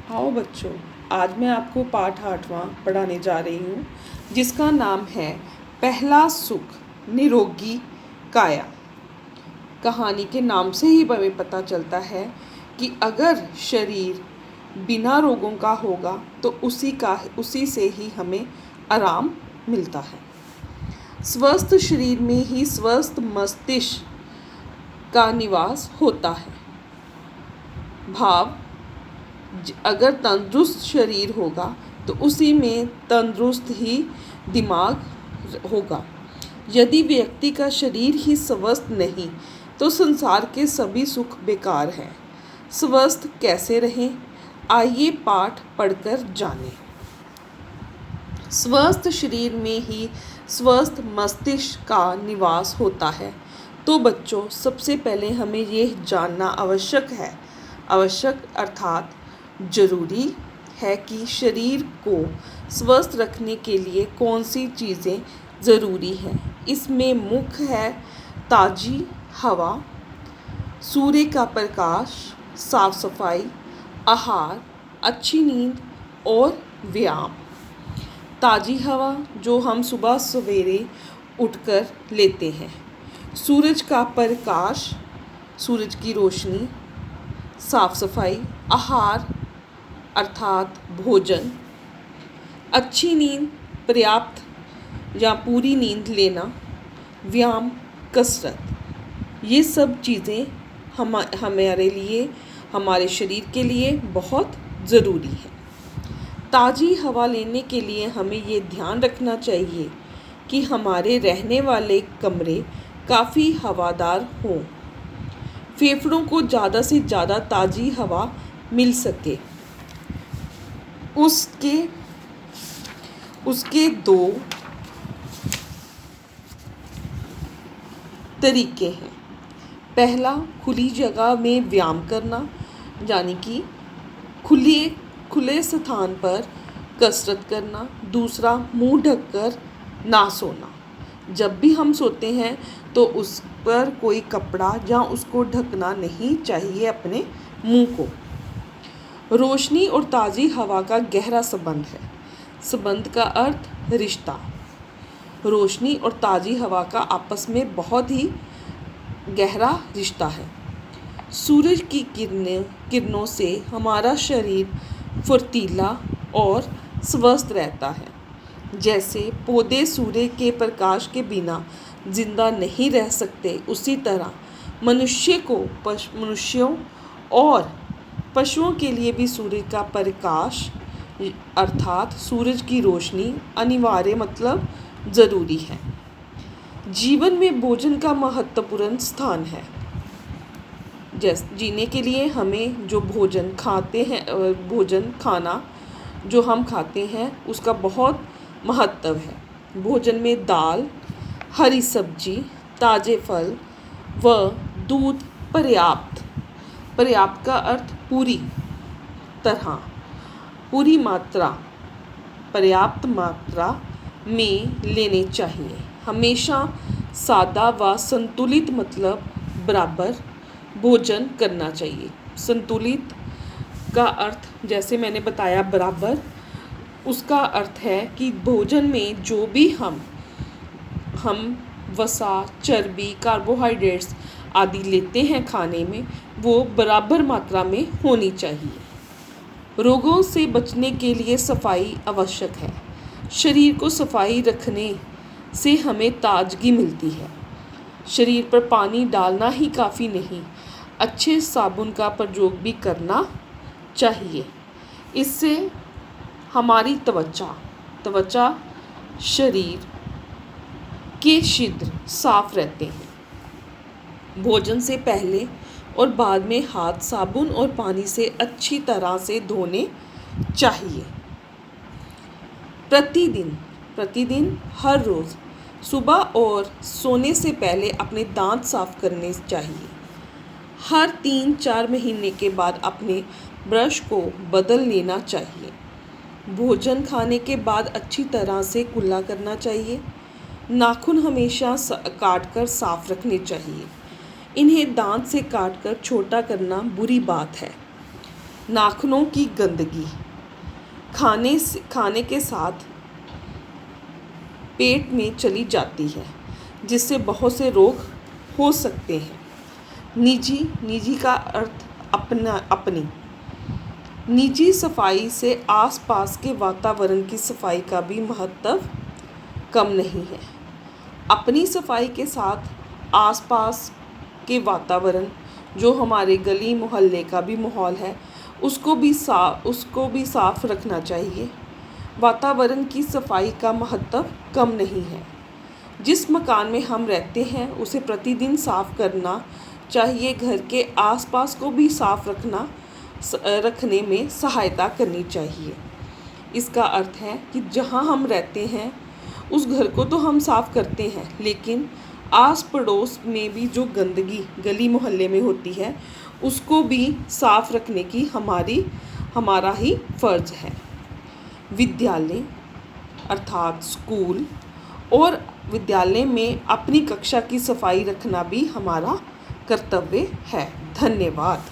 आओ बच्चों, आज मैं आपको पाठ 8वां पढ़ाने जा रही हूँ जिसका नाम है पहला सुख निरोगी काया। कहानी के नाम से ही हमें पता चलता है कि अगर शरीर बिना रोगों का होगा तो उसी से ही हमें आराम मिलता है। स्वस्थ शरीर में ही स्वस्थ मस्तिष्क का निवास होता है। भाव अगर तंदुरुस्त शरीर होगा तो उसी में तंदुरुस्त ही दिमाग होगा। यदि व्यक्ति का शरीर ही स्वस्थ नहीं तो संसार के सभी सुख बेकार हैं। स्वस्थ कैसे रहें, आइए पाठ पढ़कर जानें। स्वस्थ शरीर में ही स्वस्थ मस्तिष्क का निवास होता है। तो बच्चों, सबसे पहले हमें ये जानना आवश्यक अर्थात ज़रूरी है कि शरीर को स्वस्थ रखने के लिए कौन सी चीज़ें ज़रूरी हैं। इसमें मुख्य है ताज़ी हवा, सूर्य का प्रकाश, साफ सफाई, आहार, अच्छी नींद और व्यायाम। ताज़ी हवा जो हम सुबह सवेरे उठकर लेते हैं, सूरज का प्रकाश, सूरज की रोशनी, साफ सफाई, आहार अर्थात भोजन, अच्छी नींद, पर्याप्त या पूरी नींद लेना, व्यायाम, कसरत, ये सब चीज़ें हमारे लिए, हमारे शरीर के लिए बहुत ज़रूरी है। ताज़ी हवा लेने के लिए हमें ये ध्यान रखना चाहिए कि हमारे रहने वाले कमरे काफ़ी हवादार हों, फेफड़ों को ज़्यादा से ज़्यादा ताज़ी हवा मिल सके। उसके दो तरीके हैं। पहला, खुली जगह में व्यायाम करना, यानी कि खुले स्थान पर कसरत करना। दूसरा, मुंह ढककर ना सोना। जब भी हम सोते हैं तो उस पर कोई कपड़ा या उसको ढकना नहीं चाहिए अपने मुंह को। रोशनी और ताज़ी हवा का गहरा संबंध है। संबंध का अर्थ रिश्ता। रोशनी और ताज़ी हवा का आपस में बहुत ही गहरा रिश्ता है। सूरज की किरणों से हमारा शरीर फुर्तीला और स्वस्थ रहता है। जैसे पौधे सूर्य के प्रकाश के बिना जिंदा नहीं रह सकते, उसी तरह मनुष्यों और पशुओं के लिए भी सूर्य का प्रकाश अर्थात सूरज की रोशनी अनिवार्य ज़रूरी है। जीवन में भोजन का महत्वपूर्ण स्थान है। जीने के लिए हमें जो भोजन खाना जो हम खाते हैं उसका बहुत महत्व है। भोजन में दाल, हरी सब्जी, ताज़े फल व दूध पर्याप्त का अर्थ पर्याप्त मात्रा में लेने चाहिए। हमेशा सादा व संतुलित बराबर भोजन करना चाहिए। संतुलित का अर्थ जैसे मैंने बताया बराबर, उसका अर्थ है कि भोजन में जो भी हम वसा, चर्बी, कार्बोहाइड्रेट्स आदि लेते हैं खाने में, वो बराबर मात्रा में होनी चाहिए। रोगों से बचने के लिए सफाई आवश्यक है। शरीर को सफाई रखने से हमें ताजगी मिलती है। शरीर पर पानी डालना ही काफ़ी नहीं, अच्छे साबुन का प्रयोग भी करना चाहिए। इससे हमारी त्वचा शरीर के छिद्र साफ रहते हैं। भोजन से पहले और बाद में हाथ साबुन और पानी से अच्छी तरह से धोने चाहिए। प्रतिदिन हर रोज़ सुबह और सोने से पहले अपने दांत साफ करने चाहिए। हर 3-4 महीने के बाद अपने ब्रश को बदल लेना चाहिए। भोजन खाने के बाद अच्छी तरह से कुल्ला करना चाहिए। नाखून हमेशा काटकर साफ रखने चाहिए। इन्हें दांत से काटकर छोटा करना बुरी बात है। नाखूनों की गंदगी खाने के साथ पेट में चली जाती है, जिससे बहुत से रोग हो सकते हैं। निजी का अर्थ अपनी निजी सफाई से आसपास के वातावरण की सफाई का भी महत्व कम नहीं है। अपनी सफाई के साथ आसपास के वातावरण, जो हमारे गली मोहल्ले का भी माहौल है, उसको भी साफ रखना चाहिए। वातावरण की सफाई का महत्व कम नहीं है। जिस मकान में हम रहते हैं उसे प्रतिदिन साफ करना चाहिए। घर के आसपास को भी साफ रखने में सहायता करनी चाहिए। इसका अर्थ है कि जहाँ हम रहते हैं उस घर को तो हम साफ करते हैं, लेकिन आस पड़ोस में भी जो गंदगी गली मोहल्ले में होती है उसको भी साफ रखने की हमारा ही फर्ज है। विद्यालय अर्थात स्कूल और विद्यालय में अपनी कक्षा की सफाई रखना भी हमारा कर्तव्य है। धन्यवाद।